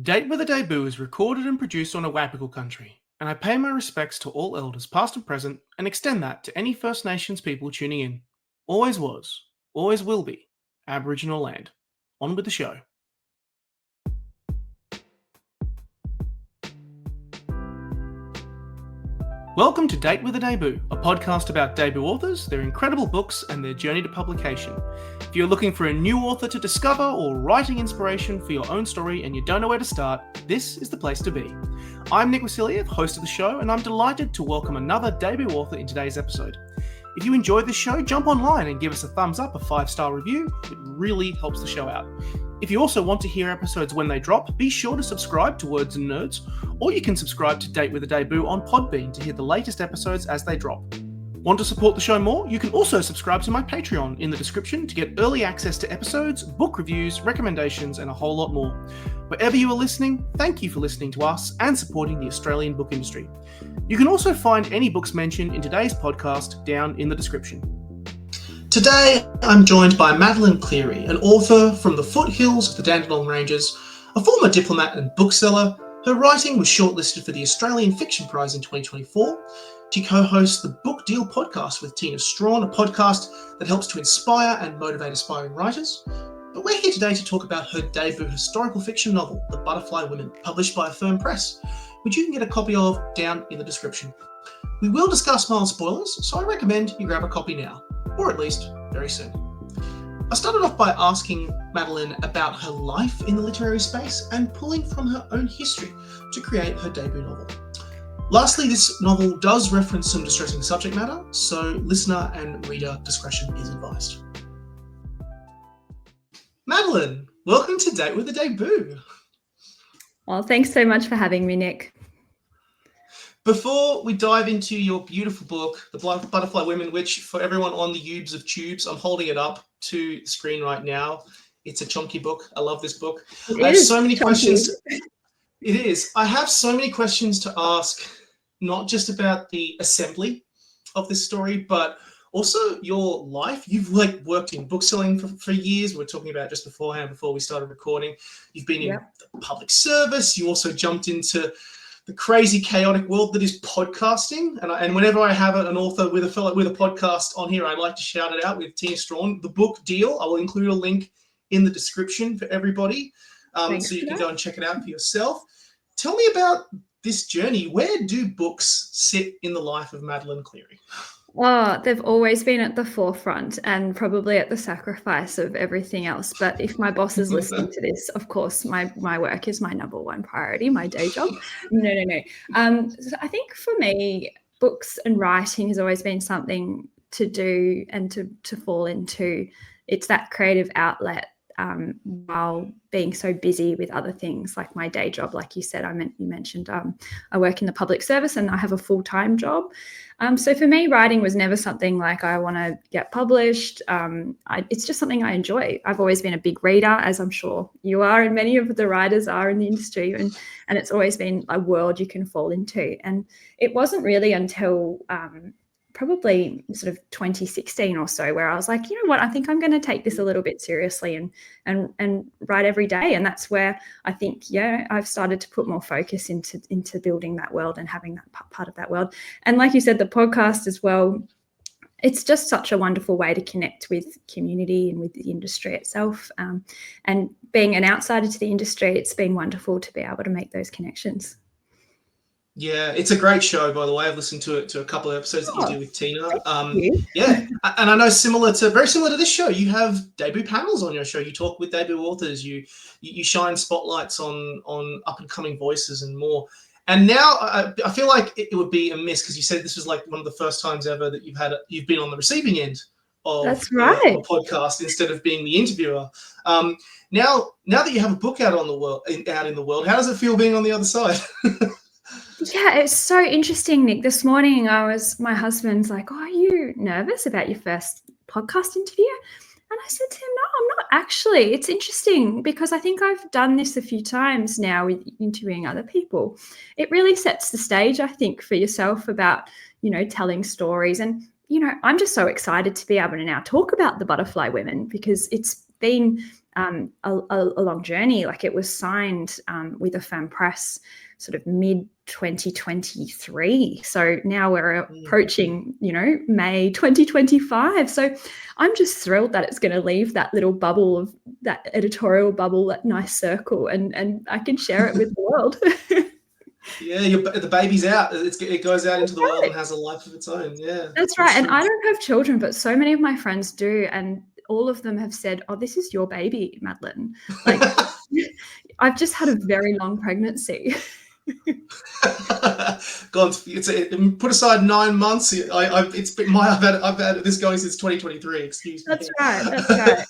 Date with a Debut is recorded and produced on Awabakal country, and I pay my respects to all elders past and present and extend that to any First Nations people tuning in. Always was, always will be, Aboriginal land. On with the show. Welcome to Date with a Debut, a podcast about debut authors, their incredible books, and their journey to publication. If you're looking for a new author to discover or writing inspiration for your own story and you don't know where to start, this is the place to be. I'm Nick Wasiliev, host of the show, and I'm delighted to welcome another debut author in today's episode. If you enjoyed the show, jump online and give us a thumbs up, a 5-star review. It really helps the show out. If you also want to hear episodes when they drop, be sure to subscribe to Words and Nerds, or you can subscribe to Date with a Debut on Podbean to hear the latest episodes as they drop. Want to support the show more? You can also subscribe to my Patreon in the description to get early access to episodes, book reviews, recommendations, and a whole lot more. Wherever you are listening, thank you for listening to us and supporting the Australian book industry. You can also find any books mentioned in today's podcast down in the description. Today, I'm joined by Madeleine Cleary, an author from the foothills of the Dandenong Ranges, a former diplomat and bookseller. Her writing was shortlisted for the Australian Fiction Prize in 2024. She co-hosts the Book Deal podcast with Tina Strawn, a podcast that helps to inspire and motivate aspiring writers. But we're here today to talk about her debut historical fiction novel, The Butterfly Women, published by Affirm Press, which you can get a copy of down in the description. We will discuss mild spoilers, so I recommend you grab a copy now, or at least very soon. I started off by asking Madeleine about her life in the literary space and pulling from her own history to create her debut novel. Lastly, this novel does reference some distressing subject matter, so listener and reader discretion is advised. Madeleine, welcome to Date with a Debut. Well, thanks so much for having me, Nick. Before we dive into your beautiful book, The Butterfly Women, which for everyone on the YouTubes of tubes, I'm holding it up to the screen right now. It's a chunky book. I love this book. I have so many questions. It is. I have so many questions to ask, not just about the assembly of this story, but also your life. You've worked in bookselling for years. We were talking about just beforehand, before we started recording. You've been in the public service. You also jumped into the crazy, chaotic world that is podcasting. And whenever I have an author with a podcast on here, I like to shout it out with Tina Strawn. The Book Deal. I will include a link in the description for everybody, so you can go and check it out for yourself. Tell me about this journey. Where do books sit in the life of Madeleine Cleary? Oh, they've always been at the forefront and probably at the sacrifice of everything else. But if my boss is listening to this, of course, my work is my number one priority, my day job. No. So I think for me, books and writing has always been something to do and to fall into. It's that creative outlet while being so busy with other things like my day job. Like you said, you mentioned I work in the public service and I have a full-time job. So for me, writing was never something like I want to get published. It's just something I enjoy. I've always been a big reader, as I'm sure you are and many of the writers are in the industry. And it's always been a world you can fall into. And it wasn't really until probably sort of 2016 or so where I was like, you know what, I think I'm going to take this a little bit seriously and write every day. And that's where I think, I've started to put more focus into building that world and having that part of that world. And like you said, the podcast as well, it's just such a wonderful way to connect with community and with the industry itself. And being an outsider to the industry, it's been wonderful to be able to make those connections. Yeah, it's a great show, by the way. I've listened to a couple of episodes that you do with Tina. And I know very similar to this show, you have debut panels on your show. You talk with debut authors. You shine spotlights on up and coming voices and more. And now I feel like it would be a miss because you said this was like one of the first times ever that you've been on the receiving end of a podcast instead of being the interviewer. Now that you have a book out in the world, how does it feel being on the other side? Yeah, it's so interesting, Nick. This morning my husband's like, are you nervous about your first podcast interview? And I said to him, no, I'm not actually. It's interesting because I think I've done this a few times now with interviewing other people. It really sets the stage, I think, for yourself about, telling stories. And, I'm just so excited to be able to now talk about the Butterfly Women because it's been a long journey. Like, it was signed with a firm press sort of mid 2023. So now we're approaching, May 2025. So I'm just thrilled that it's going to leave that little bubble of that editorial bubble, that nice circle, and I can share it with the world. Yeah, the baby's out. It goes out into the world and has a life of its own. Yeah, that's right. And I don't have children, but so many of my friends do, and all of them have said, "Oh, this is your baby, Madeleine." Like, I've just had a very long pregnancy. God, put aside 9 months. I've had this going since 2023. Excuse me. That's right. That's right.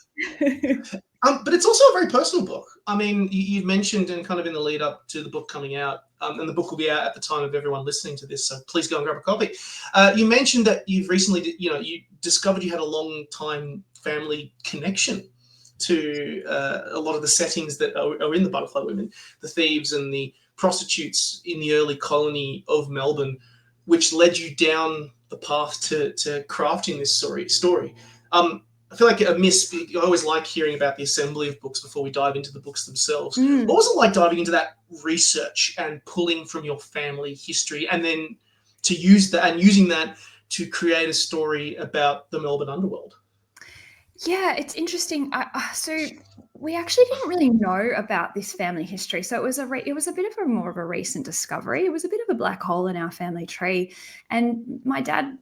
But it's also a very personal book. I mean, you've mentioned, and kind of in the lead up to the book coming out, and the book will be out at the time of everyone listening to this, so please go and grab a copy. You mentioned that you've recently, you discovered you had a long time family connection to a lot of the settings that are in the Butterfly Women, the thieves and the prostitutes in the early colony of Melbourne, which led you down the path to crafting this story. I feel like I always like hearing about the assembly of books before we dive into the books themselves. What was it like diving into that research and pulling from your family history, and then to use that and using that to create a story about the Melbourne underworld? Yeah, it's interesting. So we actually didn't really know about this family history. So it was a bit of more of a recent discovery. It was a bit of a black hole in our family tree. And my dad,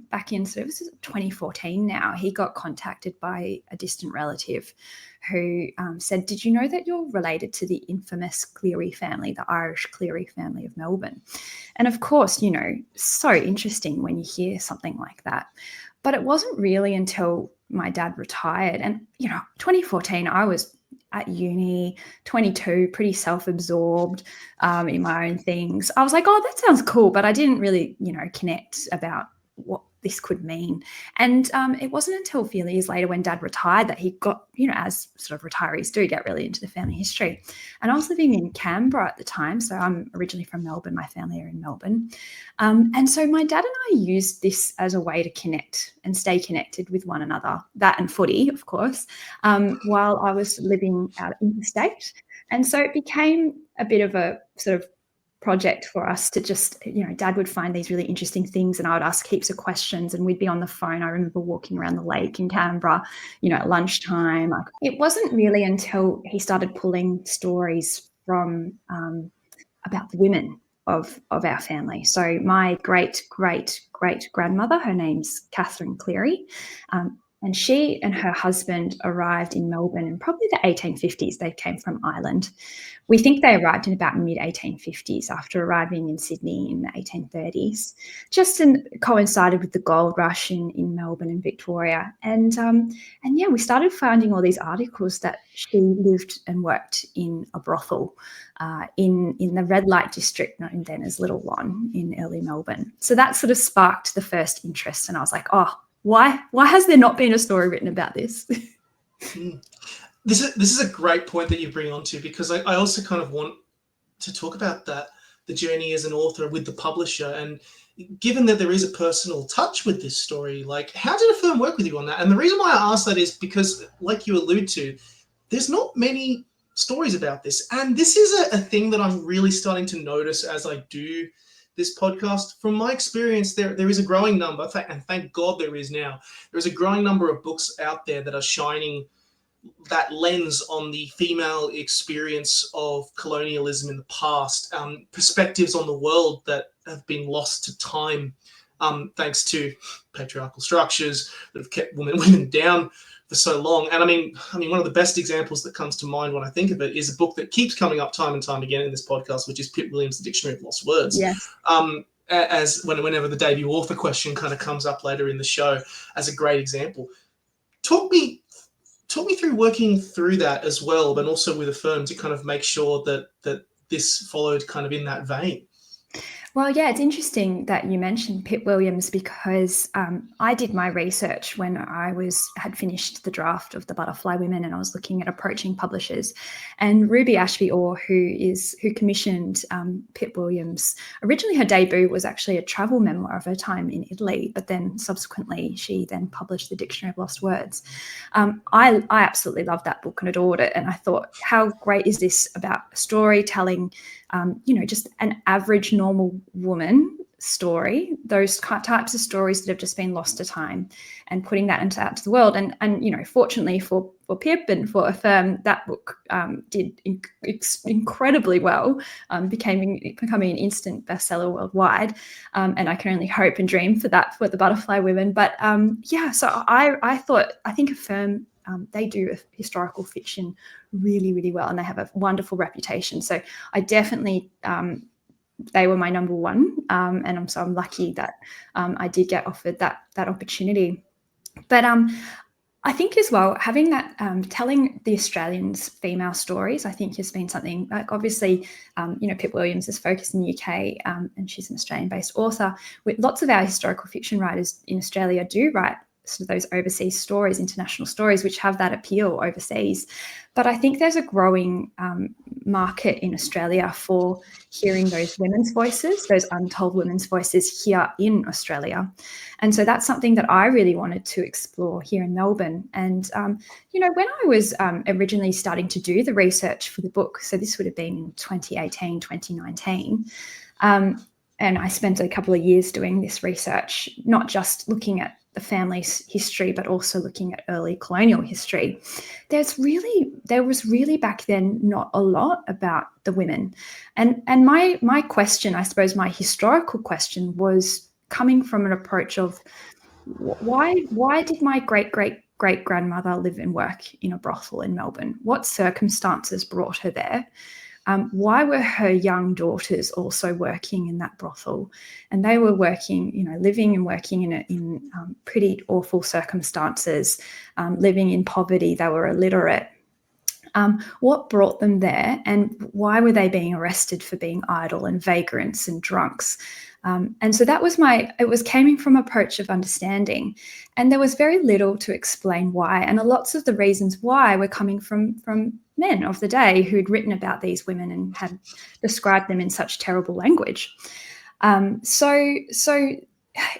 back in sort of 2014 now, he got contacted by a distant relative who said, "Did you know that you're related to the infamous Cleary family, the Irish Cleary family of Melbourne?" And of course, so interesting when you hear something like that. But it wasn't really until my dad retired, and 2014, I was at uni, 22, pretty self-absorbed in my own things. I was like, "Oh, that sounds cool," but I didn't really connect about what this could mean. And it wasn't until a few years later, when Dad retired, that he got, as sort of retirees do, get really into the family history. And I was living in Canberra at the time, so I'm originally from Melbourne. My family are in Melbourne. And so my dad and I used this as a way to connect and stay connected with one another, that and footy, of course, while I was living out interstate. And so it became a bit of a sort of project for us to just, Dad would find these really interesting things and I would ask heaps of questions, and we'd be on the phone. I remember walking around the lake in Canberra, at lunchtime. It wasn't really until he started pulling stories from about the women of our family. So my great grandmother, her name's Catherine Cleary, and she and her husband arrived in Melbourne in probably the 1850s. They came from Ireland. We think they arrived in about mid-1850s after arriving in Sydney in the 1830s, just coincided with the gold rush in Melbourne and Victoria. And yeah, we started finding all these articles that she lived and worked in a brothel in the red light district, known then as Little One, in early Melbourne. So that sort of sparked the first interest, and I was like, oh, why has there not been a story written about this? This is a great point that you bring on to, because I also kind of want to talk about the journey as an author with the publisher. And given that there is a personal touch with this story, like, how did a firm work with you on that? And the reason why I ask that is because, like you allude to, there's not many stories about this. And this is a thing that I'm really starting to notice as I do this podcast. From my experience, there is a growing number, and thank God there is now, there's a growing number of books out there that are shining that lens on the female experience of colonialism in the past, perspectives on the world that have been lost to time, thanks to patriarchal structures that have kept women down for so long. And I mean, one of the best examples that comes to mind when I think of it is a book that keeps coming up time and time again in this podcast, which is Pip Williams' The Dictionary of Lost Words. Yes. Whenever the debut author question kind of comes up later in the show, as a great example. Talk me through working through that as well, but also with a firm to kind of make sure that this followed kind of in that vein. Well, yeah, it's interesting that you mentioned Pip Williams because I did my research when I had finished the draft of The Butterfly Women, and I was looking at approaching publishers. And Ruby Ashby Orr, who commissioned Pip Williams, originally her debut was actually a travel memoir of her time in Italy, but then subsequently she then published the Dictionary of Lost Words. I absolutely loved that book and adored it, and I thought, how great is this about storytelling? Just an average normal woman story, those types of stories that have just been lost to time, and putting that out to the world. And fortunately for Pip and for Affirm, that book did incredibly well, becoming an instant bestseller worldwide. And I can only hope and dream for that for the Butterfly Women. But so I think Affirm, they do historical fiction really, really well, and they have a wonderful reputation. So I definitely, they were my number one, and I'm lucky that I did get offered that opportunity. But I think as well, having that, telling the Australians female stories, I think has been something like, obviously, Pip Williams is focused in the UK, and she's an Australian-based author. With lots of our historical fiction writers in Australia do write sort of those overseas stories, international stories, which have that appeal overseas. But I think there's a growing market in Australia for hearing those women's voices, those untold women's voices here in Australia. And so that's something that I really wanted to explore here in Melbourne. And, when I was originally starting to do the research for the book, so this would have been in 2018, 2019, and I spent a couple of years doing this research, not just looking at the family's history, but also looking at early colonial history. There was really back then not a lot about the women. And my question, I suppose my historical question, was coming from an approach of why did my great-great-great-grandmother live and work in a brothel in Melbourne? What circumstances brought her there? Why were her young daughters also working in that brothel? And they were working, living and working in pretty awful circumstances, living in poverty. They were illiterate. What brought them there, and why were they being arrested for being idle and vagrants and drunks? And so that was came from an approach of understanding, and there was very little to explain why. And lots of the reasons why were coming from men of the day who'd written about these women and had described them in such terrible language. So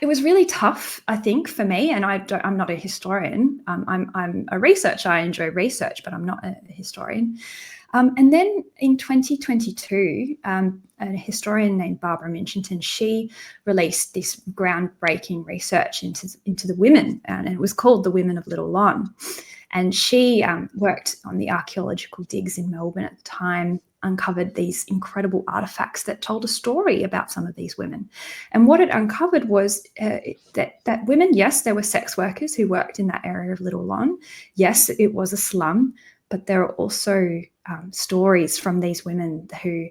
it was really tough, I think, for me. And I'm not a historian. I'm a researcher. I enjoy research, but I'm not a historian. And then in 2022, a historian named Barbara Minchington, she released this groundbreaking research into the women, and it was called The Women of Little Lon. And she worked on the archaeological digs in Melbourne at the time, uncovered these incredible artifacts that told a story about some of these women. And what it uncovered was that women, yes, there were sex workers who worked in that area of Little Lon. Yes, it was a slum, but there are also stories from these women who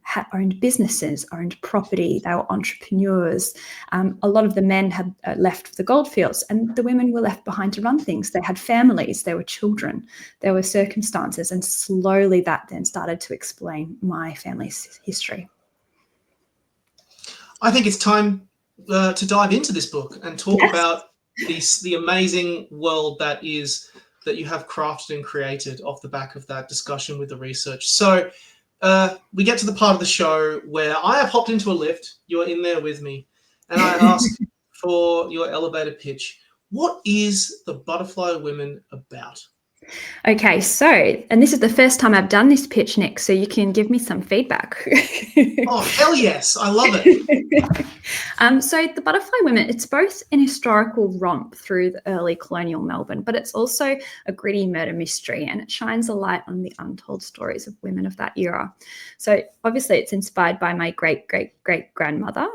had owned businesses, owned property. They were entrepreneurs. A lot of the men had left the goldfields, and the women were left behind to run things. They had families. There were children. There were circumstances, and slowly that then started to explain my family's history. I think it's time to dive into this book and talk about the amazing world that you have crafted and created off the back of that discussion with the research. So we get to the part of the show where I have hopped into a lift. You're in there with me. And I asked for your elevator pitch. What is The Butterfly Women about? Okay, so, and this is the first time I've done this pitch, Nick, so you can give me some feedback. Oh, hell yes. I love it. So The Butterfly Women, it's both an historical romp through the early colonial Melbourne, but it's also a gritty murder mystery, and it shines a light on the untold stories of women of that era. So obviously it's inspired by my great-great-great-grandmother,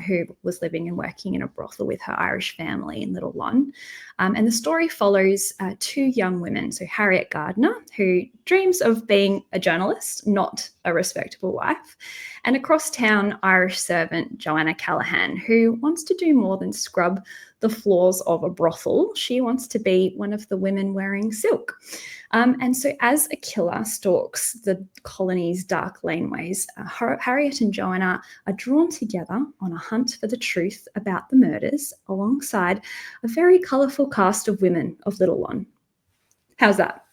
who was living and working in a brothel with her Irish family in Little Lon. And the story follows two young women. so Harriet Gardner, who dreams of being a journalist, not a respectable wife, and across town, Irish servant Joanna Callahan, who wants to do more than scrub the floors of a brothel. She wants to be one of the women wearing silk. And so as a killer stalks the colony's dark laneways, Harriet and Joanna are drawn together on a hunt for the truth about the murders alongside a very colourful cast of women of Little Lon. How's that?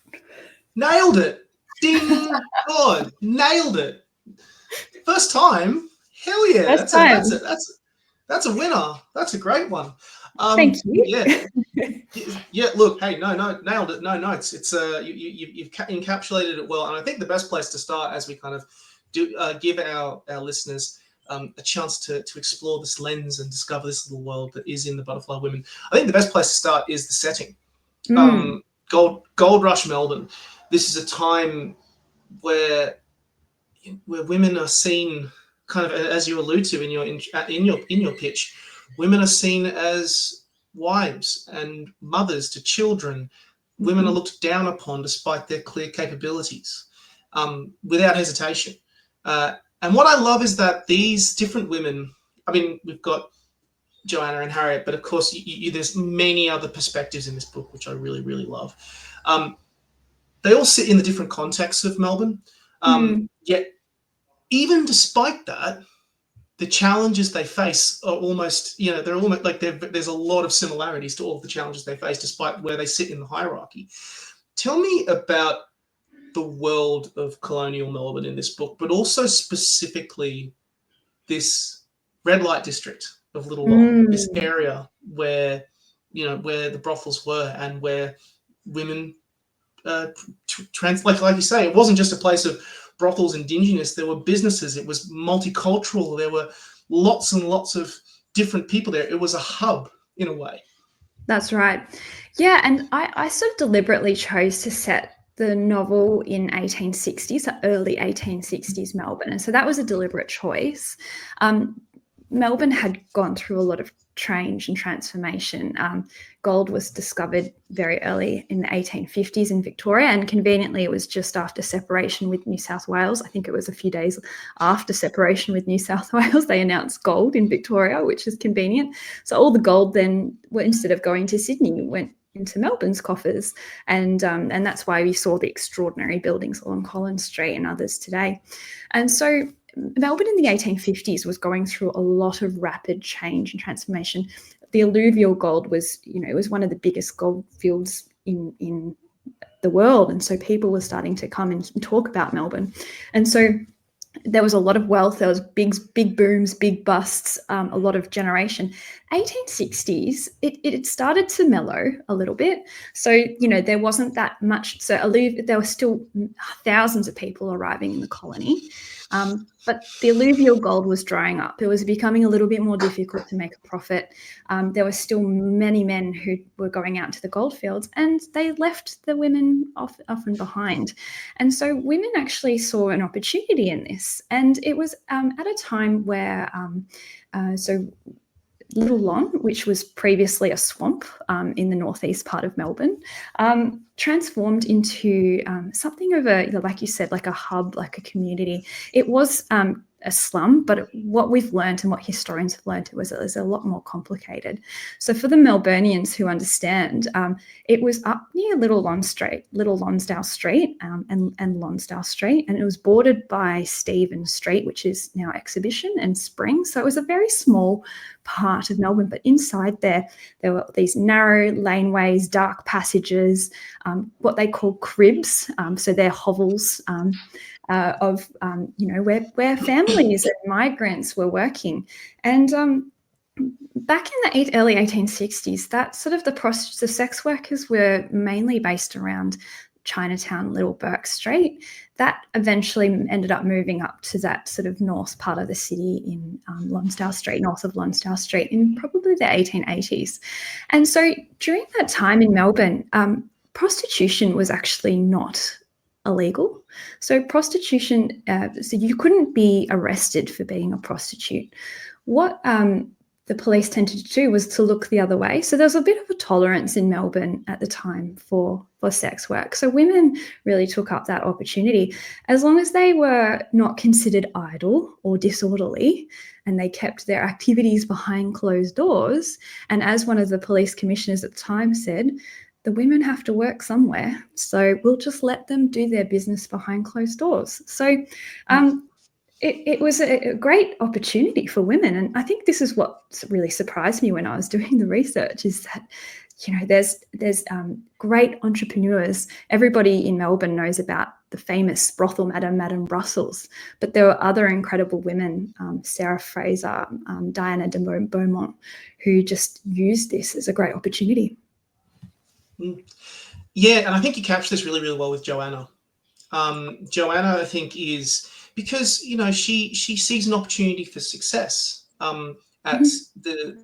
Nailed it. Ding. God, nailed it. First time. Hell yeah. First time. That's a winner. That's a great one. Thank you. Yeah. Look, hey, no, nailed it. No notes. It's you've encapsulated it well, and I think the best place to start, as we kind of do, give our listeners a chance to explore this lens and discover this little world that is in the Butterfly Women. I think the best place to start is the setting. Gold Rush Melbourne. This is a time where women are seen, kind of as you allude to in your pitch. Women are seen as wives and mothers to children. Women are looked down upon despite their clear capabilities, without hesitation. And what I love is that these different women, I mean, we've got Joanna and Harriet, but of course there's many other perspectives in this book, which I really, really love. They all sit in the different contexts of Melbourne. Yet, even despite that, the challenges they face are almost, they're almost like there's a lot of similarities to all of the challenges they face, despite where they sit in the hierarchy. Tell me about the world of colonial Melbourne in this book, but also specifically this red light district of Little Lon, this area where the brothels were and where women, like you say, it wasn't just a place of brothels and dinginess. There were businesses. It was multicultural. There were lots and lots of different people there. It was a hub in a way. That's right. Yeah, and I sort of deliberately chose to set the novel in 1860s, so early 1860s Melbourne. And so that was a deliberate choice. Melbourne had gone through a lot of change and transformation. Gold was discovered very early in the 1850s in Victoria, and conveniently it was just after separation with New South Wales. I think it was a few days after separation with New South Wales, they announced gold in Victoria, which is convenient. So all the gold then, instead of going to Sydney, went into Melbourne's coffers, and that's why we saw the extraordinary buildings along Collins Street and others today. And so Melbourne in the 1850s was going through a lot of rapid change and transformation. The alluvial gold was, it was one of the biggest gold fields in the world, and so people were starting to come and talk about Melbourne. And so there was a lot of wealth, there was big booms, big busts, a lot of generation. 1860s, it started to mellow a little bit. So, there wasn't that much. So there were still thousands of people arriving in the colony. But the alluvial gold was drying up. It was becoming a little bit more difficult to make a profit. There were still many men who were going out to the gold fields, and they left the women often behind. And so women actually saw an opportunity in this. And it was at a time where, Little Lon, which was previously a swamp in the northeast part of Melbourne, transformed into something of a, like you said, like a hub, like a community. It was a slum, but what we've learned and what historians have learned was it was a lot more complicated. So for the Melburnians who understand, it was up near Little Lonsdale Street and Lonsdale Street, and it was bordered by Stephen Street, which is now Exhibition and Spring. So it was a very small part of Melbourne, but inside there were these narrow laneways, dark passages, what they call cribs. So they're hovels where families and migrants were working. And back in the early 1860s, that sort of the sex workers were mainly based around Chinatown, Little Bourke Street. That eventually ended up moving up to that sort of north part of the city in Lonsdale Street, north of Lonsdale Street, in probably the 1880s. And so during that time in Melbourne, prostitution was actually not illegal. So prostitution, so you couldn't be arrested for being a prostitute. What the police tended to do was to look the other way. So there was a bit of a tolerance in Melbourne at the time for sex work. So women really took up that opportunity as long as they were not considered idle or disorderly and they kept their activities behind closed doors. And as one of the police commissioners at the time said, the women have to work somewhere, so we'll just let them do their business behind closed doors. So it was a great opportunity for women. And I think this is what really surprised me when I was doing the research, is that, there's great entrepreneurs. Everybody in Melbourne knows about the famous brothel Madame Brussels, but there were other incredible women, Sarah Fraser, Diana de Beaumont, who just used this as a great opportunity. Yeah, and I think you captured this really, really well with Joanna. Joanna, I think, is because she sees an opportunity for success at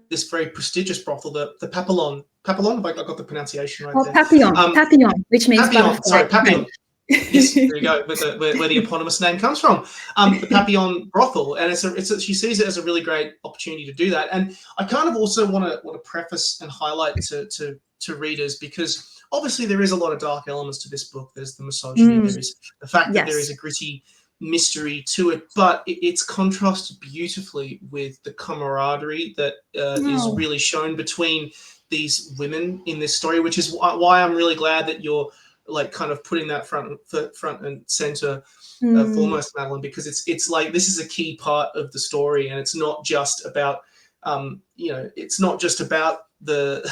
this very prestigious brothel, the Papillon. Papillon, if I got the pronunciation right there. Papillon, which means Papillon. Sorry, Papillon. Yes, there you go, where the eponymous name comes from. The Papillon brothel, and she sees it as a really great opportunity to do that. And I kind of also want to preface and highlight to readers, because obviously there is a lot of dark elements to this book. There's the misogyny, there is the fact that there is a gritty mystery to it, but it's contrasted beautifully with the camaraderie that is really shown between these women in this story, which is why I'm really glad that you're kind of putting that front and center foremost, Madeleine, because it's like this is a key part of the story, and it's not just about it's not just about the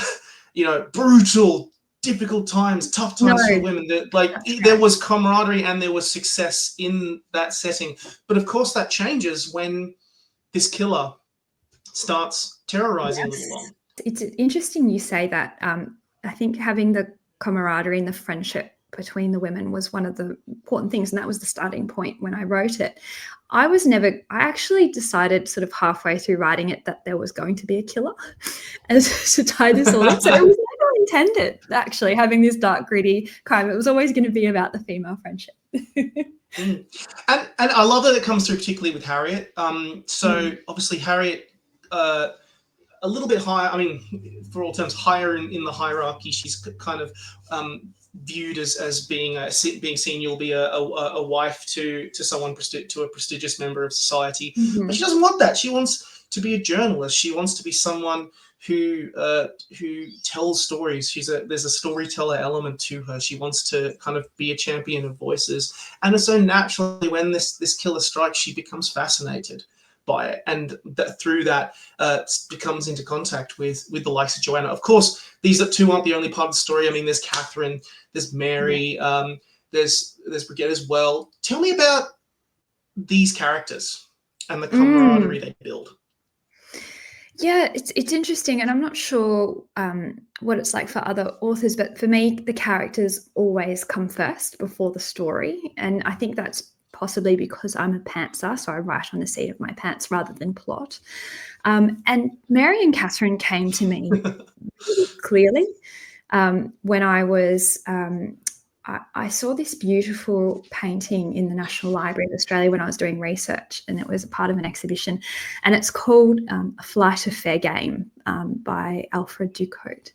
brutal, difficult times, tough times for women. There was camaraderie and there was success in that setting. But of course that changes when this killer starts terrorizing little Long. It's interesting you say that. I think having the camaraderie and the friendship between the women was one of the important things, and that was the starting point when I wrote it. I actually decided sort of halfway through writing it that there was going to be a killer as to tie this all in. So it was never intended, actually, having this dark, gritty crime. It was always going to be about the female friendship. And I love that it comes through, particularly with Harriet. Obviously Harriet, a little bit higher, I mean, for all terms, higher in the hierarchy. She's kind of viewed as being seen. You'll be a wife to someone, to a prestigious member of society, but she doesn't want that. She wants to be a journalist. She wants to be someone who tells stories. There's a storyteller element to her. She wants to kind of be a champion of voices, and so naturally, when this killer strikes, she becomes fascinated by it, and through that becomes into contact with the likes of Joanna. Of course, these two aren't the only part of the story. I mean, there's Catherine, there's Mary, there's Brigitte as well. Tell me about these characters and the camaraderie they build. Yeah, it's interesting, and I'm not sure what it's like for other authors, but for me, the characters always come first before the story, and I think that's possibly because I'm a pantser, so I write on the seat of my pants rather than plot. And Mary and Catherine came to me really clearly when I was I saw this beautiful painting in the National Library of Australia when I was doing research, and it was a part of an exhibition, and it's called A Flight of Fair Game by Alfred Ducote.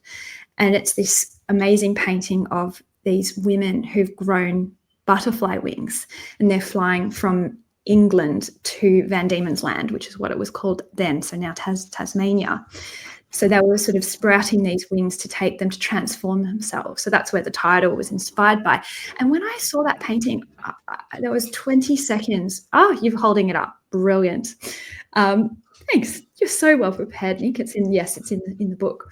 And it's this amazing painting of these women who've grown butterfly wings, and they're flying from England to Van Diemen's Land, which is what it was called then, so now Tasmania. So they were sort of sprouting these wings to take them to transform themselves. So that's where the title was inspired by. And when I saw that painting, there was 20 seconds. Oh, you're holding it up. Brilliant. Thanks. You're so well prepared, Nick. It's in the book.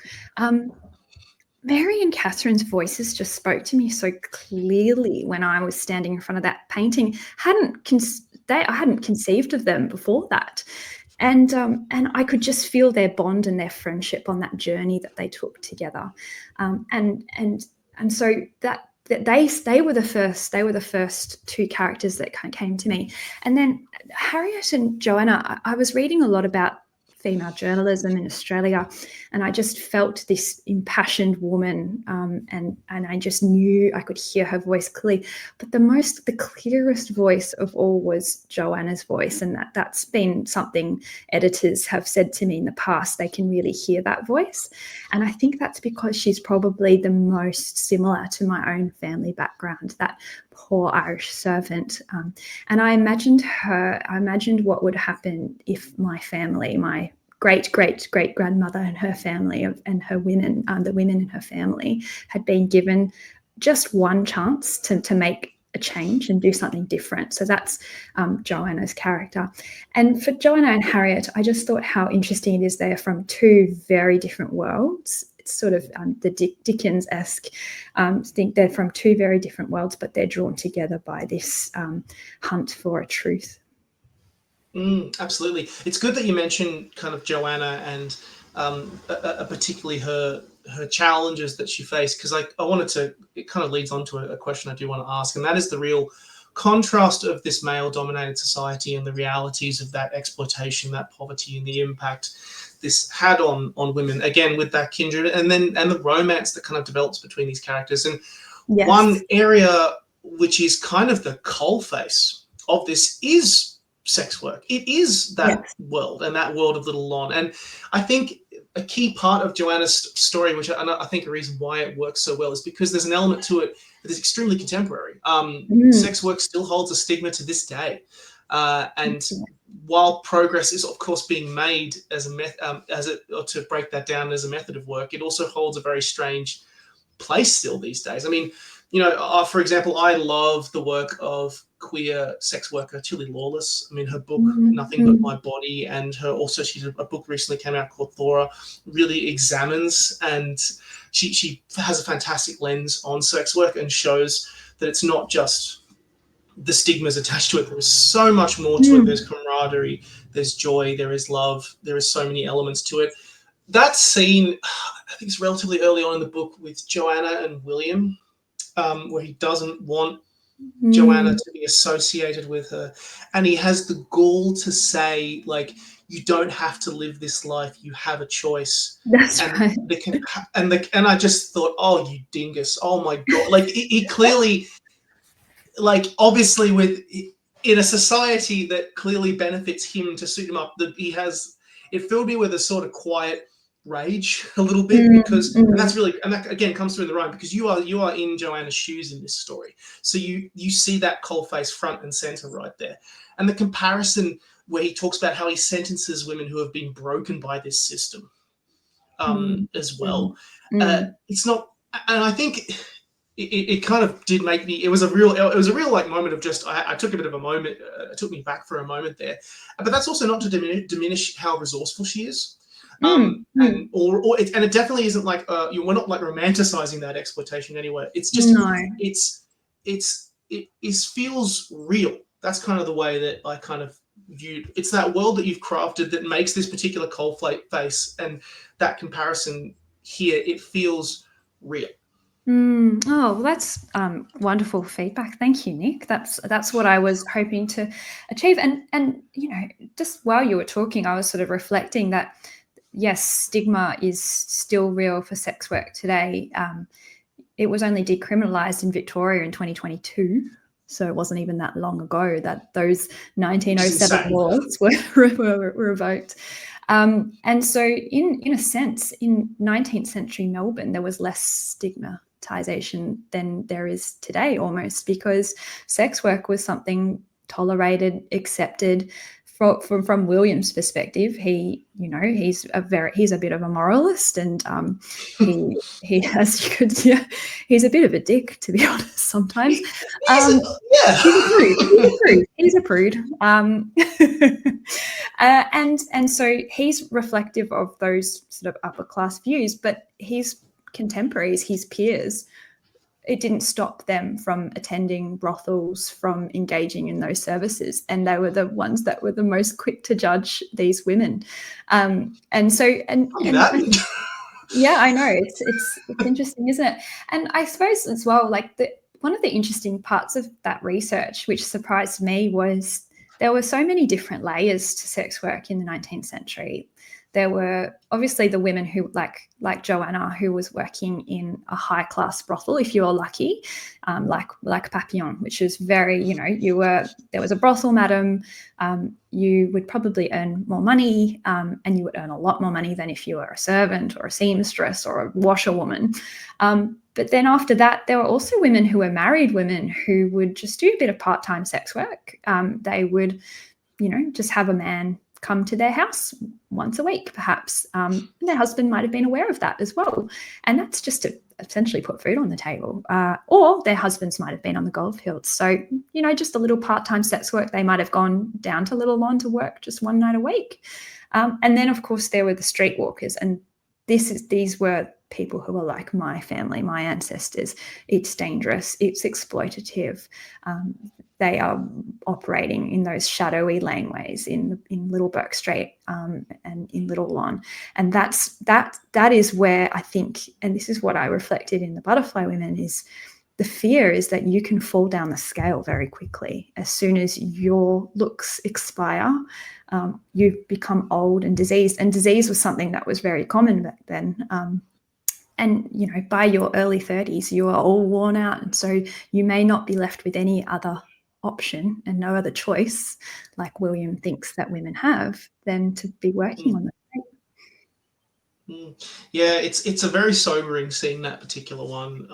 Mary and Catherine's voices just spoke to me so clearly when I was standing in front of that painting. I hadn't conceived of them before that. And I could just feel their bond and their friendship on that journey that they took together, and so that they were the first two characters that came to me. And then Harriet and Joanna, I was reading a lot about female journalism in Australia, and I just felt this impassioned woman, and I just knew I could hear her voice clearly. But the clearest voice of all was Joanna's voice, and that's been something editors have said to me in the past. They can really hear that voice, and I think that's because she's probably the most similar to my own family background, that poor Irish servant. And I imagined what would happen if my family, my great grandmother and her family and her women, the women in her family, had been given just one chance to make a change and do something different. So that's Joanna's character. And for Joanna and Harriet, I just thought how interesting it is they're from two very different worlds. It's sort of the Dickens-esque. Think they're from two very different worlds, but they're drawn together by this hunt for a truth. Absolutely. It's good that you mentioned kind of Joanna and particularly her challenges that she faced, because I wanted to, it kind of leads on to a question I do want to ask, and that is the real contrast of this male-dominated society and the realities of that exploitation, that poverty, and the impact this had on women, again with that kindred, and the romance that kind of develops between these characters. And Yes. One area which is kind of the coalface of this is sex work. It is that world, and that world of little Lon. And I think a key part of Joanna's story, which I think a reason why it works so well, is because there's an element to it that is extremely contemporary. Sex work still holds a stigma to this day. And while progress is, of course, being made as to break that down as a method of work, it also holds a very strange place still these days. I mean, for example, I love the work of queer sex worker Tilly Lawless. I mean, her book Nothing But My Body, and she's a book recently came out called Thora, really examines, and she has a fantastic lens on sex work and shows that it's not just the stigmas attached to it. There is so much more to it. There's camaraderie, there's joy, there is love, there is so many elements to it. That scene, I think it's relatively early on in the book with Joanna and William, where he doesn't want Joanna to be associated with her, and he has the gall to say, like, you don't have to live this life, you have a choice. That's right. And I just thought, oh, you dingus, oh my god. Like, he clearly, like, obviously in a society that clearly benefits him to suit him up, that he has, it filled me with a sort of quiet rage a little bit, because and that again comes through in the rhyme, because you are in Joanna's shoes in this story, so you see that coalface front and center right there. And the comparison where he talks about how he sentences women who have been broken by this system as well. It's not, and I think it kind of did make me, it was a real like moment of just, I took a bit of a moment, it took me back for a moment there. But that's also not to diminish how resourceful she is. And it definitely isn't like we're not like romanticizing that exploitation anywhere. It's just it feels real. That's kind of the way that I kind of viewed. It's that world that you've crafted that makes this particular coalface, and that comparison here, it feels real. Oh, well, that's wonderful feedback. Thank you, Nick. That's what I was hoping to achieve. And just while you were talking, I was sort of reflecting that, yes, stigma is still real for sex work today. It was only decriminalised in Victoria in 2022, so it wasn't even that long ago that those 1907 laws were revoked. And so in a sense, in 19th century Melbourne, there was less stigmatisation than there is today, almost, because sex work was something tolerated, accepted. From William's perspective, he's a bit of a moralist, and he's a bit of a dick, to be honest. Sometimes he's a prude. And so he's reflective of those sort of upper class views, but his contemporaries, his peers, it didn't stop them from attending brothels, from engaging in those services, and they were the ones that were the most quick to judge these women. Yeah, I know it's interesting, isn't it? And I suppose as well, like one of the interesting parts of that research, which surprised me, was there were so many different layers to sex work in the 19th century. There were obviously the women who, like Joanna, who was working in a high-class brothel, if you were lucky, like Papillon, which is very, there was a brothel madam, you would probably earn more money, and you would earn a lot more money than if you were a servant or a seamstress or a washerwoman. But then after that, there were also women who were married women who would just do a bit of part-time sex work. They would, just have a man come to their house once a week, perhaps. And their husband might have been aware of that as well. And that's just to essentially put food on the table. Or their husbands might have been on the goldfields. So, just a little part-time sex work. They might have gone down to Little Lawn to work just one night a week. And then, of course, there were the streetwalkers. And these were people who were like my family, my ancestors. It's dangerous. It's exploitative. They are operating in those shadowy laneways in Little Burke Street and in Little Lawn. And that is where I think, and this is what I reflected in the Butterfly Women, is the fear is that you can fall down the scale very quickly. As soon as your looks expire, you become old and diseased. And disease was something that was very common back then. And, by your early 30s, you are all worn out. And so you may not be left with any other option and no other choice, like William thinks that women have, than to be working on the Yeah, it's a very sobering scene, that particular one.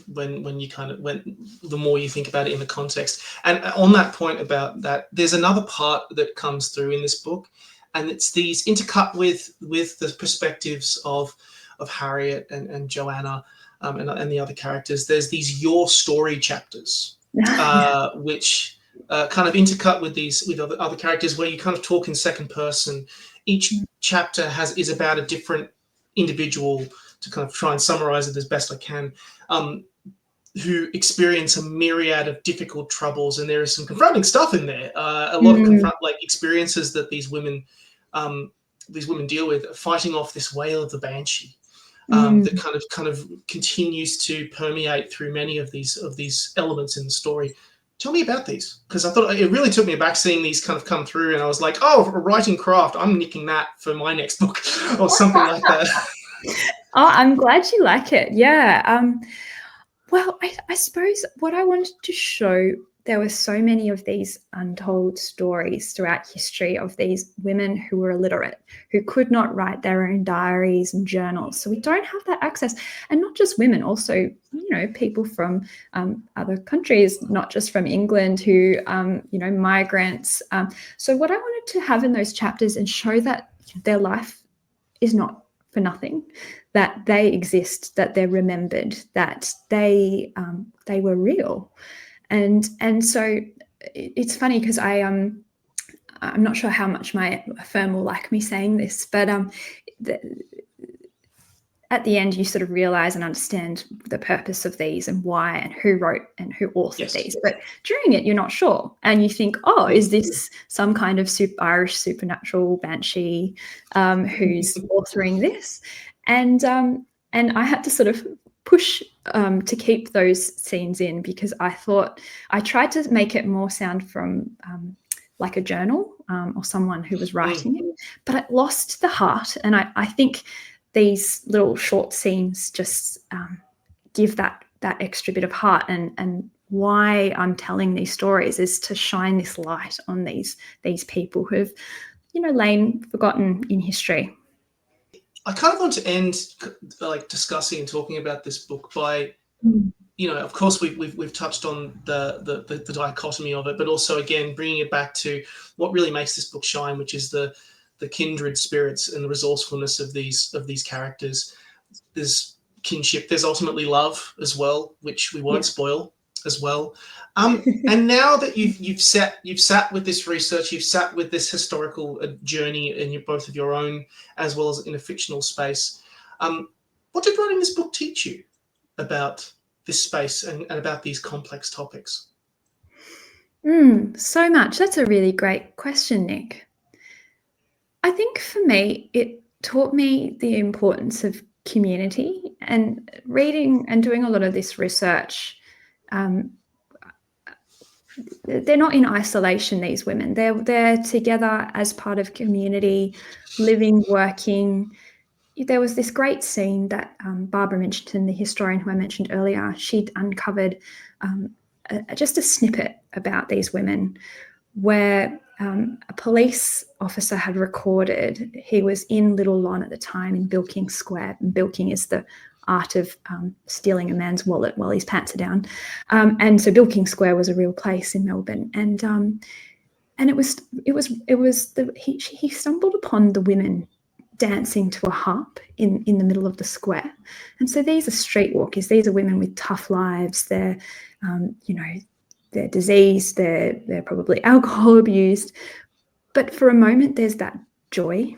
When you the more you think about it in the context, and on that point about that, there's another part that comes through in this book, and it's these intercut with the perspectives of Harriet and Joanna and the other characters. There's these your story chapters, which kind of intercut with other characters, where you kind of talk in second person. Each chapter is about a different individual, to kind of try and summarize it as best I can, who experience a myriad of difficult troubles, and there is some confronting stuff in there. A lot of experiences that these women deal with, fighting off this wail of the banshee. That kind of continues to permeate through many of these elements in the story. Tell me about these, because I thought it really took me aback seeing these kind of come through, and I was like, oh, a writing craft, I'm nicking that for my next book or something like that. Oh, I'm glad you like it. Yeah. Well, I suppose what I wanted to show, there were so many of these untold stories throughout history of these women who were illiterate, who could not write their own diaries and journals. So we don't have that access. And not just women, also, people from other countries, not just from England, who, migrants. So what I wanted to have in those chapters and show that their life is not for nothing, that they exist, that they're remembered, that they were real. And so it's funny because I'm not sure how much my firm will like me saying this, but at the end you sort of realize and understand the purpose of these and why and who wrote and who authored these. But during it, you're not sure, and you think, oh, is this some kind of Irish supernatural banshee who's authoring this? And I had to sort of push to keep those scenes in, because I tried to make it more sound from like a journal or someone who was writing it, but it lost the heart. And I think these little short scenes just give that extra bit of heart. And why I'm telling these stories is to shine this light on these people who've, lain forgotten in history. I kind of want to end discussing and talking about this book by, of course we've touched on the dichotomy of it, but also again bringing it back to what really makes this book shine, which is the kindred spirits and the resourcefulness of these characters. There's kinship. There's ultimately love as well, which we won't spoil as well. And now that you've sat with this research, you've sat with this historical journey in both of your own as well as in a fictional space. What did writing this book teach you about this space and about these complex topics? So much. That's a really great question, Nick. I think for me, it taught me the importance of community, and reading and doing a lot of this research. they're not in isolation, these women. They're together as part of community, living, working. There was this great scene that Barbara mentioned, the historian who I mentioned earlier. She'd uncovered just a snippet about these women where a police officer had recorded. He was in Little Lon at the time in Bilking Square. And bilking is the art of stealing a man's wallet while his pants are down. And so Bilking Square was a real place in Melbourne. And he stumbled upon the women dancing to a harp in the middle of the square. And so these are streetwalkers. These are women with tough lives. They're, they're diseased. They're probably alcohol abused. But for a moment, there's that joy.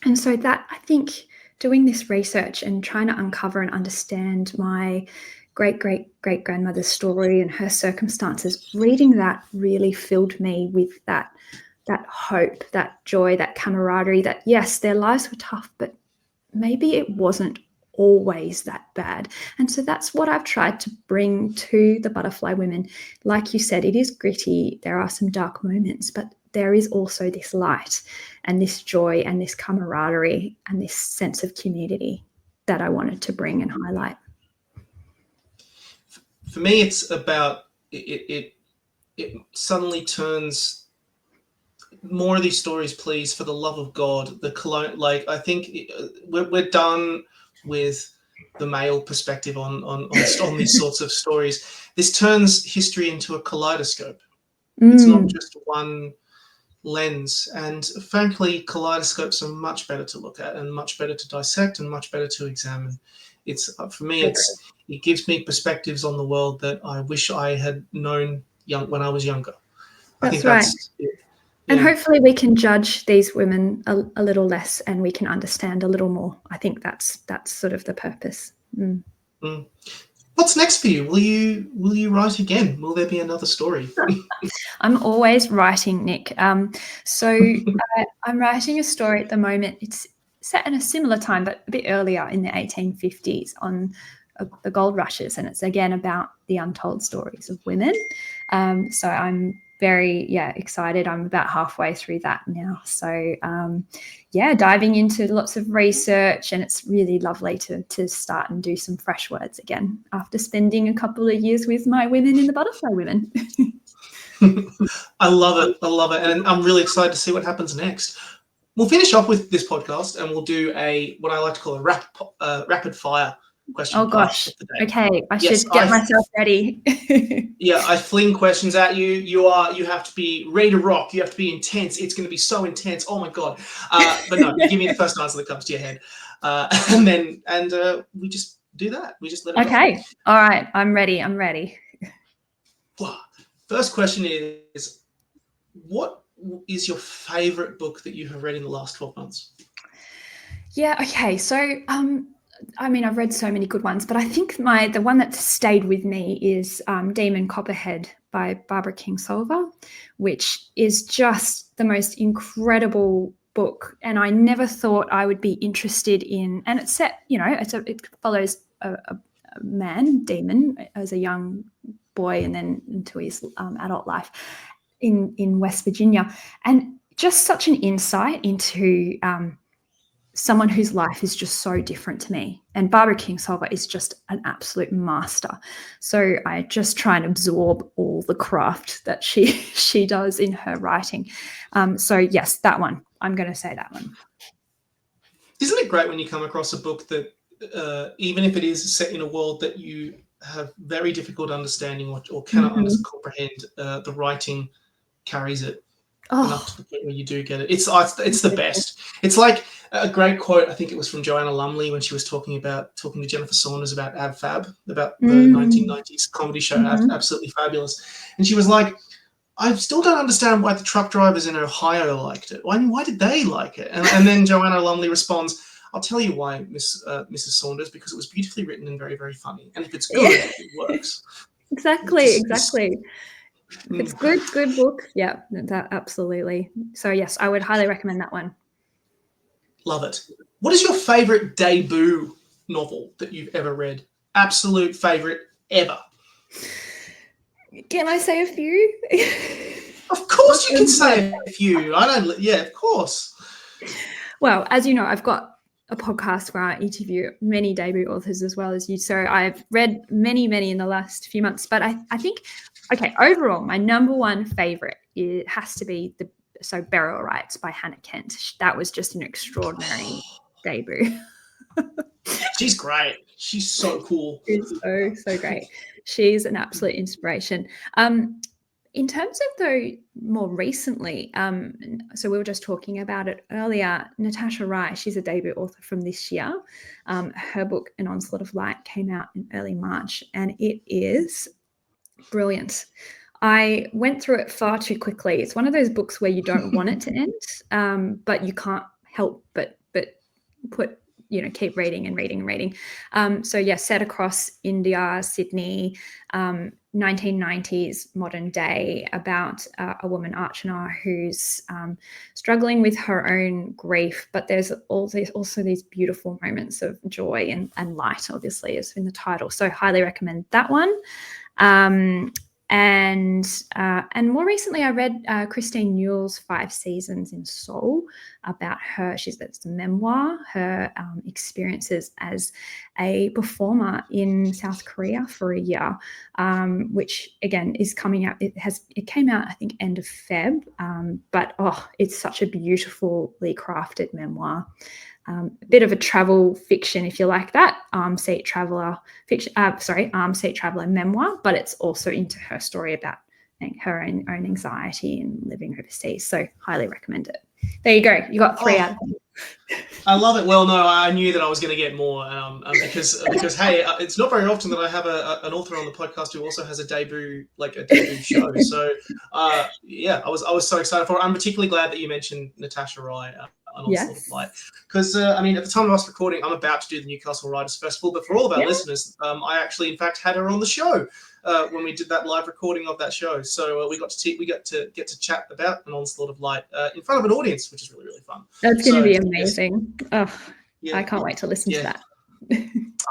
And so that, I think, doing this research and trying to uncover and understand my great-great-great-grandmother's story and her circumstances, reading that really filled me with that hope, that joy, that camaraderie, that yes, their lives were tough, but maybe it wasn't always that bad. And so that's what I've tried to bring to the Butterfly Women. Like you said, it is gritty. There are some dark moments, but there is also this light and this joy and this camaraderie and this sense of community that I wanted to bring and highlight. For me, it's about it suddenly turns more of these stories, please, for the love of God. I think we're done with the male perspective on these sorts of stories. This turns history into a kaleidoscope. It's not just one lens, and frankly, kaleidoscopes are much better to look at and much better to dissect and much better to examine. It's for me, it gives me perspectives on the world that I wish I had known when I was younger. That's right. And hopefully we can judge these women a little less and we can understand a little more. I think that's sort of the purpose. What's next for you? Will you write again? Will there be another story? I'm always writing, Nick. So I'm writing a story at the moment. It's set in a similar time, but a bit earlier in the 1850s on the gold rushes. And it's again about the untold stories of women. So I'm very excited. I'm about halfway through that now. So diving into lots of research, and it's really lovely to start and do some fresh words again after spending a couple of years with my women in the Butterfly Women. I love it. And I'm really excited to see what happens next. We'll finish off with this podcast and we'll do what I like to call a rapid fire question. Oh gosh. Okay. I should get myself ready. I fling questions at you. You have to be ready to rock. You have to be intense. It's going to be so intense. Oh my God. But no, you give me the first answer that comes to your head. And we just do that. We just let it go. Okay. All right. I'm ready. First question is, what is your favorite book that you have read in the last 12 months? Yeah. Okay. So, I've read so many good ones, but I think the one that stayed with me is Demon Copperhead by Barbara Kingsolver, which is just the most incredible book. And I never thought I would be interested in, and it's set, it follows a man, demon, as a young boy and then into his adult life in West Virginia. And just such an insight into someone whose life is just so different to me. And Barbara Kingsolver is just an absolute master. So I just try and absorb all the craft that she does in her writing. So yes, that one. I'm going to say that one. Isn't it great when you come across a book that, even if it is set in a world that you have very difficult understanding or cannot comprehend, the writing carries it enough to the point where you do get it. It's the best. It's like a great quote. I think it was from Joanna Lumley when she was talking to Jennifer Saunders about Ab Fab, about the 1990s comedy show, Absolutely Fabulous. And she was like, I still don't understand why the truck drivers in Ohio liked it. Why did they like it? And then Joanna Lumley responds, I'll tell you why, Mrs. Saunders, because it was beautifully written and very, very funny. And if it's good, it works. Exactly. If it's good book. Yeah, that absolutely. So yes, I would highly recommend that one. Love it. What is your favorite debut novel that you've ever read? Absolute favorite ever. Can I say a few? Of course you can say a few. Of course. Well, as you know, I've got a podcast where I interview many debut authors as well as you. So I've read many in the last few months. But I think, okay, overall, my number one favorite has to be Burial Rites by Hannah Kent. That was just an extraordinary debut. She's great. She's so cool. She's so great. She's an absolute inspiration. In terms of, though, more recently, so we were just talking about it earlier, Natasha Rai, she's a debut author from this year. Her book, An Onslaught of Light, came out in early March, and it is brilliant. I went through it far too quickly. It's one of those books where you don't want it to end, but you can't help but keep reading and reading. Set across India, Sydney, 1990s modern day, about a woman, Archana, who's struggling with her own grief, but there's also these beautiful moments of joy and light, obviously, as in the title. So highly recommend that one. And more recently, I read Christine Newell's 5 Seasons in Seoul, about her. It's a memoir, her experiences as a performer in South Korea for a year, which again is coming out. It came out, I think, end of Feb, but it's such a beautifully crafted memoir. A bit of a travel fiction, if you like that, arm seat traveler memoir, but it's also into her story about her own anxiety and living overseas. So highly recommend it. There you go. You got 3 out of 10. I love it. Well, no, I knew that I was going to get more because hey, it's not very often that I have an author on the podcast who also has a debut show. So I was so excited for it. I'm particularly glad that you mentioned Natasha Rai. Because at the time of us recording, I'm about to do the Newcastle Writers Festival, but for all of our listeners, I actually in fact had her on the show when we did that live recording of that show. So we got to chat about An Onslaught of Light in front of an audience, which is really, really fun. That's going to be amazing. Yes. I can't wait to listen to that.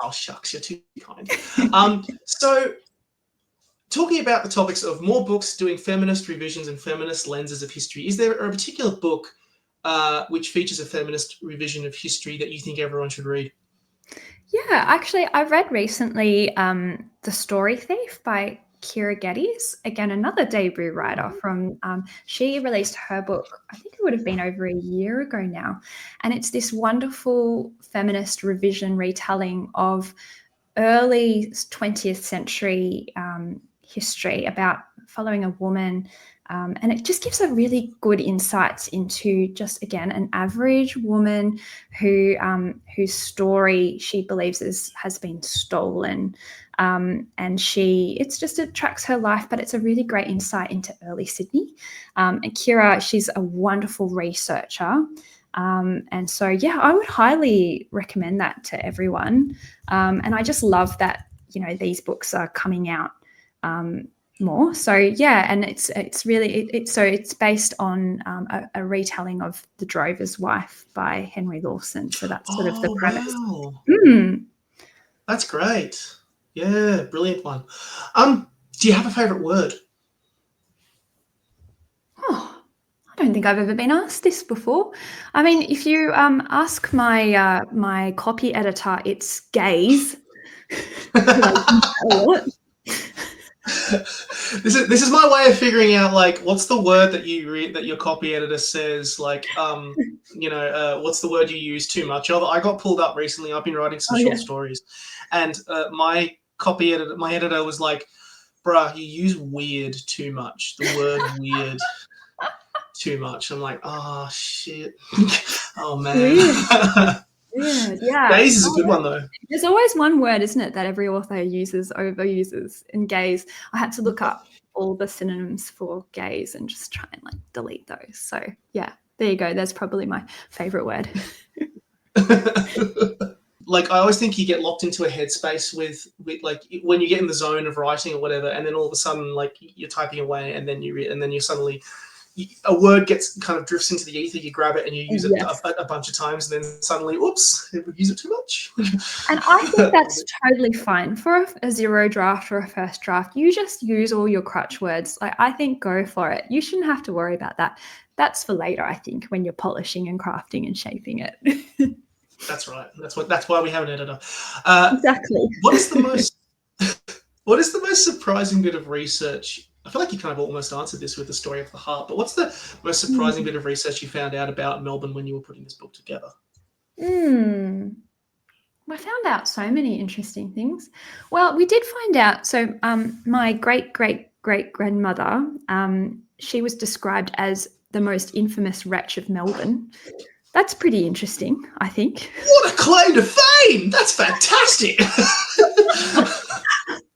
Oh shucks, you're too kind. So talking about the topics of more books doing feminist revisions and feminist lenses of history, is there a particular book which features a feminist revision of history that you think everyone should read? Yeah, actually, I read recently The Story Thief by Kira Geddes, again, another debut writer from, she released her book, I think it would have been over a year ago now. And it's this wonderful feminist revision retelling of early 20th century history about following a woman. And it just gives a really good insights into just, again, an average woman whose story she believes has been stolen. And it tracks her life, but it's a really great insight into early Sydney. And Kira, she's a wonderful researcher. And so, I would highly recommend that to everyone. And I just love that, these books are coming out more. So and it's based on a retelling of The Drover's Wife by Henry Lawson. So that's sort of the premise. Wow. That's great. Yeah, brilliant one. Do you have a favorite word? I don't think I've ever been asked this before. I mean, if you ask my copy editor, it's gaze. This is my way of figuring out what's the word that you read that your copy editor says what's the word you use too much of. I got pulled up recently. I've been writing some short stories, and my editor was like, "Bruh, you use weird too much. The word weird too much." I'm like, "Oh shit, oh man." Yeah. Gaze is a good one, though. There's always one word, isn't it, that every author overuses in gaze. I had to look up all the synonyms for gaze and just try and delete those. So there you go. That's probably my favorite word. I always think you get locked into a headspace with when you get in the zone of writing or whatever, and then all of a sudden you're typing away, and then you suddenly a word gets kind of drifts into the ether, you grab it and you use it Yes. a bunch of times, and then suddenly, oops, we use it too much. And I think that's totally fine for a zero draft or a first draft. You just use all your crutch words. Like, I think go for it. You shouldn't have to worry about that. That's for later, I think, when you're polishing and crafting and shaping it. That's right. That's why we have an editor. Exactly. What is the most surprising bit of research? I feel like you kind of almost answered this with the story of the heart, but what's the most surprising bit of research you found out about Melbourne when you were putting this book together? I found out so many interesting things. Well, we did find out. So my great-great-great-grandmother, she was described as the most infamous wretch of Melbourne. That's pretty interesting, I think. What a claim to fame! That's fantastic.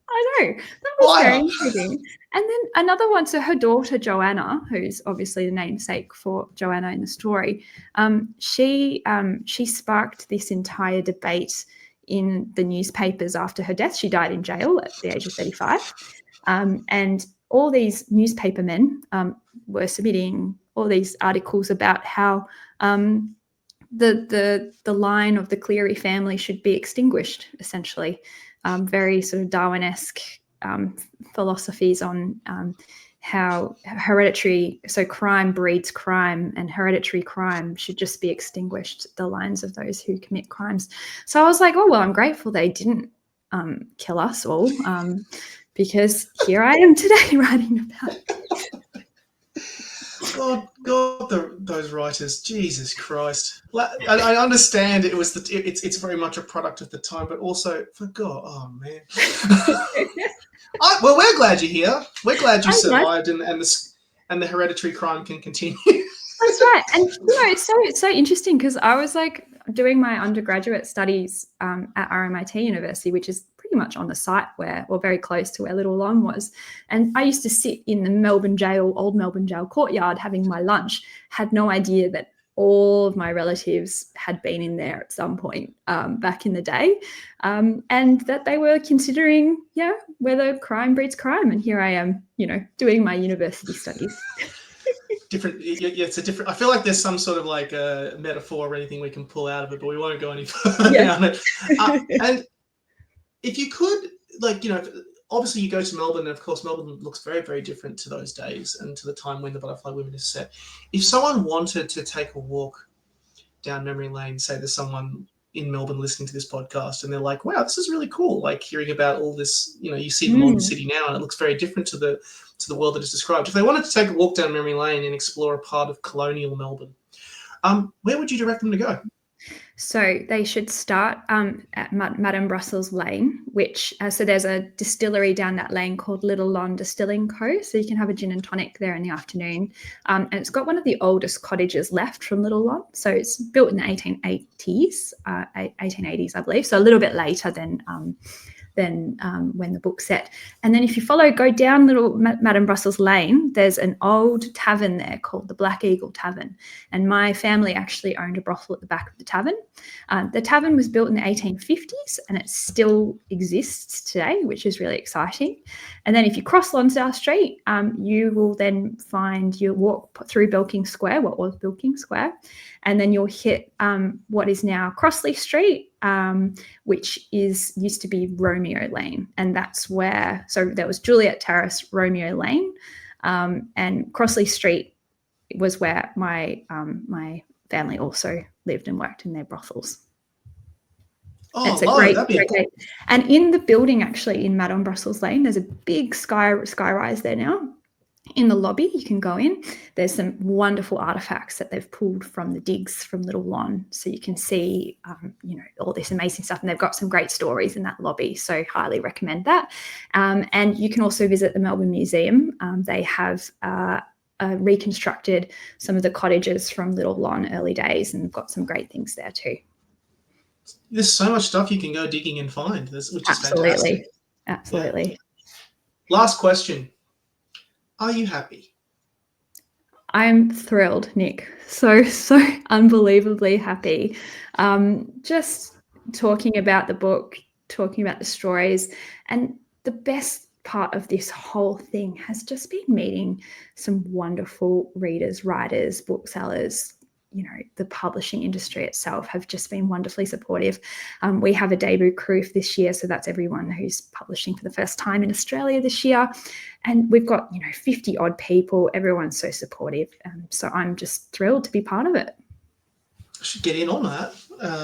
I know. That was very intriguing. And then another one, so her daughter, Joanna, who's obviously the namesake for Joanna in the story, she sparked this entire debate in the newspapers after her death. She died in jail at the age of 35. And all these newspaper men were submitting all these articles about how the line of the Cleary family should be extinguished, essentially. Very sort of Darwin-esque philosophies on how hereditary, so crime breeds crime, and hereditary crime should just be extinguished, the lines of those who commit crimes. So I was like, oh, well, I'm grateful they didn't kill us all, because here I am today writing about it. God, those writers, Jesus Christ! I understand it's very much a product of the time, but also for God, oh man. Well, we're glad you're here. We're glad you survived, and the hereditary crime can continue. That's right. And it's so interesting because I was like doing my undergraduate studies at RMIT University, which is pretty much on the site or very close to where Little Lon was. And I used to sit in the old Melbourne Jail courtyard having my lunch, had no idea that all of my relatives had been in there at some point back in the day, and that they were considering, whether crime breeds crime. And here I am, doing my university studies. Different. It's a different. I feel like there's some sort of like a metaphor or anything we can pull out of it, but we won't go any further down it. And if you could, obviously you go to Melbourne, and of course Melbourne looks very, very different to those days and to the time when the Butterfly Women is set. If someone wanted to take a walk down memory lane, say there's someone in Melbourne listening to this podcast and they're like, wow, this is really cool, like hearing about all this, you see the modern city now and it looks very different to the world that is described. If they wanted to take a walk down memory lane and explore a part of colonial Melbourne, where would you direct them to go? So they should start at Madame Brussels Lane, which so there's a distillery down that lane called Little Lon Distilling Co. So you can have a gin and tonic there in the afternoon. And it's got one of the oldest cottages left from Little Lon. So it's built in the 1880s, I believe. So a little bit later than when the book's set. And then if you go down Little Madame Brussels Lane, there's an old tavern there called the Black Eagle Tavern. And my family actually owned a brothel at the back of the tavern. The tavern was built in the 1850s and it still exists today, which is really exciting. And then if you cross Lonsdale Street, you will then you'll walk through Bilking Square, what was Bilking Square, and then you'll hit what is now Crossley Street, which used to be Romeo Lane. And that's so there was Juliet Terrace, Romeo Lane, and Crossley Street was where my family also lived and worked in their brothels. Oh, it's a great. And in the building, actually, in Madame Brussels Lane, there's a big skyrise there now. In the lobby, you can go in. There's some wonderful artifacts that they've pulled from the digs from Little Lon, so you can see, all this amazing stuff. And they've got some great stories in that lobby, so highly recommend that. And you can also visit the Melbourne Museum. They have reconstructed some of the cottages from Little Lon early days, and got some great things there too. There's so much stuff you can go digging and find, which is fantastic. Absolutely. Yeah. Last question. Are you happy? I'm thrilled, Nick. So unbelievably happy. Just talking about the book, talking about the stories. And the best part of this whole thing has just been meeting some wonderful readers, writers, booksellers. The publishing industry itself have just been wonderfully supportive. We have a debut crew this year, so that's everyone who's publishing for the first time in Australia this year. And we've got, 50 odd people. Everyone's so supportive. So I'm just thrilled to be part of it. I should get in on that.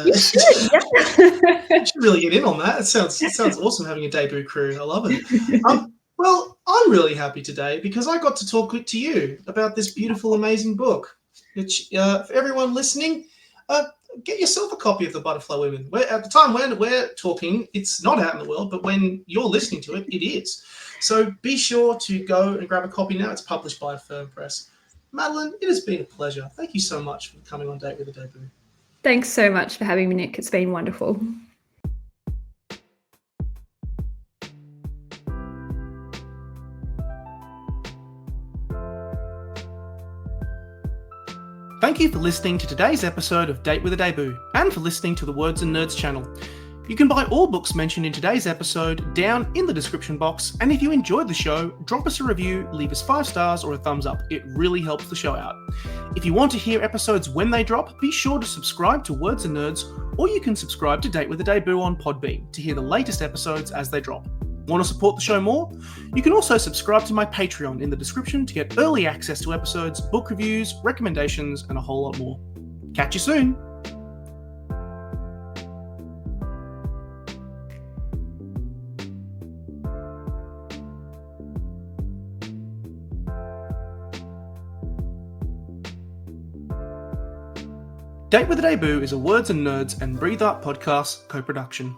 You should, yeah. You should really get in on that. It sounds awesome having a debut crew. I love it. Well, I'm really happy today because I got to talk to you about this beautiful, amazing book. Which, for everyone listening, get yourself a copy of The Butterfly Women. At the time when we're talking, it's not out in the world, but when you're listening to it, it is. So be sure to go and grab a copy now. It's published by Firm Press. Madeleine, it has been a pleasure. Thank you so much for coming on Date with a Debut. Thanks so much for having me, Nick. It's been wonderful. Thank you for listening to today's episode of Date with a Debut, and for listening to the Words and Nerds channel. You can buy all books mentioned in today's episode down in the description box, and if you enjoyed the show, drop us a review, leave us 5 stars or a thumbs up. It really helps the show out. If you want to hear episodes when they drop, be sure to subscribe to Words and Nerds, or you can subscribe to Date with a Debut on Podbean to hear the latest episodes as they drop. Want to support the show more? You can also subscribe to my Patreon in the description to get early access to episodes, book reviews, recommendations, and a whole lot more. Catch you soon! Date with a Debut is a Words and Nerds and Breathe Art podcast co-production.